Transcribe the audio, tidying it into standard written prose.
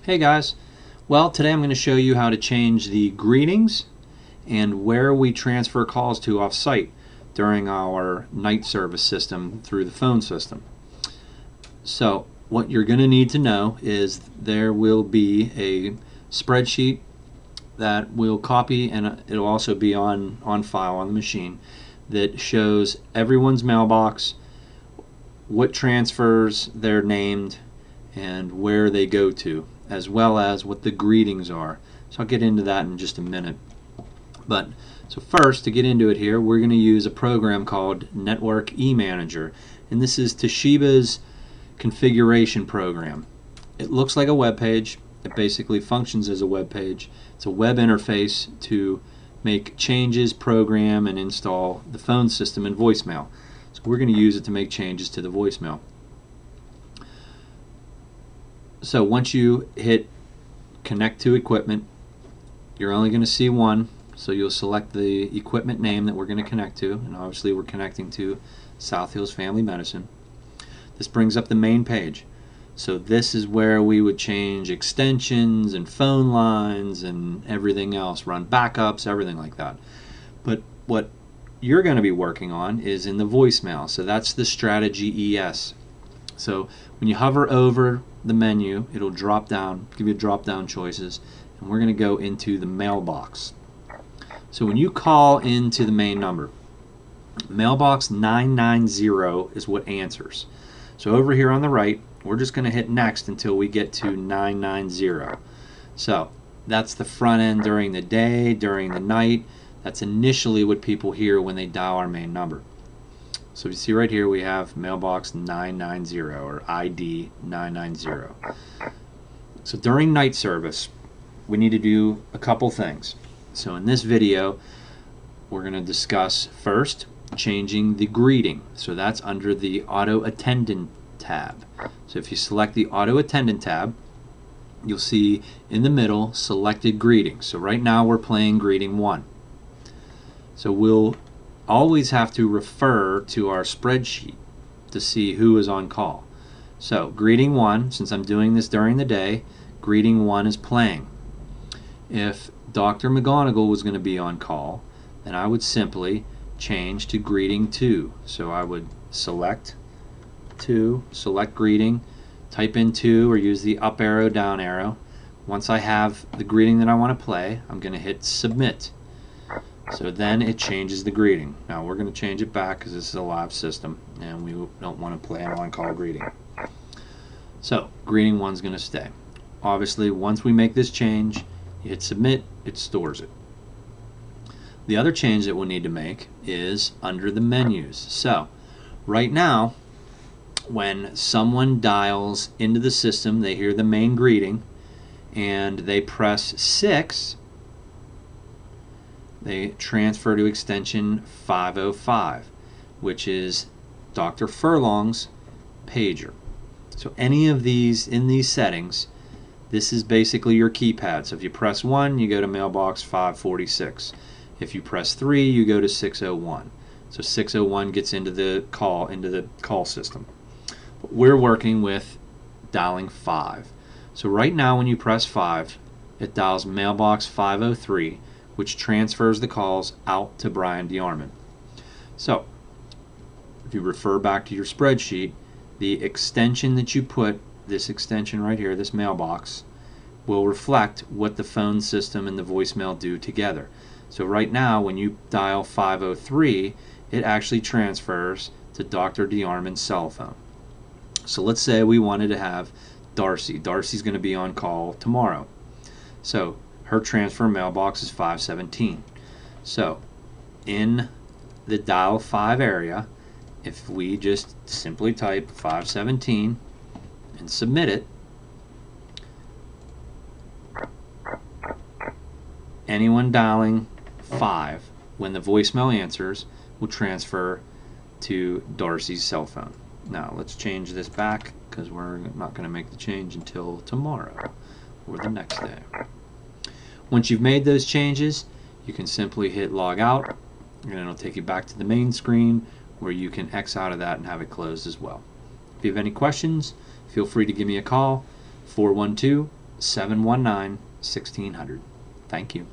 Hey guys, well today I'm going to show you how to change the greetings and where we transfer calls to off-site during our night service system through the phone system. So what you're going to need to know is there will be a spreadsheet that we'll copy, and it'll also be on file on the machine, that shows everyone's mailbox, what transfers they're named, and where they go to, as well as what the greetings are. So I'll get into that in just a minute. But so first, to get into it here, we're going to use a program called Network eManager, and this is Toshiba's configuration program. It looks like a web page. It basically functions as a web page. It's a web interface to make changes, program, and install the phone system and voicemail. So we're going to use it to make changes to the voicemail. So once you hit connect to equipment, you're only going to see one. So you'll select the equipment name that we're going to connect to, and obviously we're connecting to South Hills Family Medicine. This brings up the main page. So this is where we would change extensions and phone lines and everything else, run backups, everything like that. But what you're going to be working on is in the voicemail. So that's the strategy ES. So when you hover over the menu, it'll drop down, give you drop down choices, and we're going to go into the mailbox. So when you call into the main number, mailbox 990 is what answers. So over here on the right, we're just going to hit next until we get to 990. So that's the front end during the day, during the night. That's initially what people hear when they dial our main number. So you see right here we have mailbox 990 or ID 990. So during night service, we need to do a couple things. So in this video, we're going to discuss first changing the greeting. So that's under the auto attendant tab. So if you select the auto attendant tab, you'll see in the middle selected greetings. So right now we're playing greeting 1. So we'll always have to refer to our spreadsheet to see who is on call. So greeting 1, since I'm doing this during the day, greeting 1 is playing. If Dr. McGonigal was going to be on call, then I would simply change to greeting 2. So I would select 2, select greeting, type in 2 or use the up arrow, down arrow. Once I have the greeting that I want to play, I'm going to hit submit. So then it changes the greeting. Now we're going to change it back because this is a live system and we don't want to play an on-call greeting. So greeting 1 is going to stay. Obviously once we make this change, you hit submit, it stores it. The other change that we'll need to make is under the menus. So right now, when someone dials into the system, they hear the main greeting and they press 6, they transfer to extension 505, which is Dr. Furlong's pager. So any of these, in these settings, this is basically your keypad. So if you press 1, you go to mailbox 546. If you press 3, you go to 601. So 601 gets into the call system. But we're working with dialing 5. So right now when you press 5, it dials mailbox 503, which transfers the calls out to Brian DeArmond. So if you refer back to your spreadsheet, the extension that you put, this extension right here, this mailbox, will reflect what the phone system and the voicemail do together. So right now when you dial 503, it actually transfers to Dr. DeArmond's cell phone. So let's say we wanted to have Darcy. Darcy's going to be on call tomorrow. So her transfer mailbox is 517. So in the dial 5 area, if we just simply type 517 and submit it, anyone dialing 5 when the voicemail answers will transfer to Darcy's cell phone. Now let's change this back because we're not going to make the change until tomorrow or the next day. Once you've made those changes, you can simply hit log out and it'll take you back to the main screen where you can X out of that and have it closed as well. If you have any questions, feel free to give me a call, 412 719 1600. Thank you.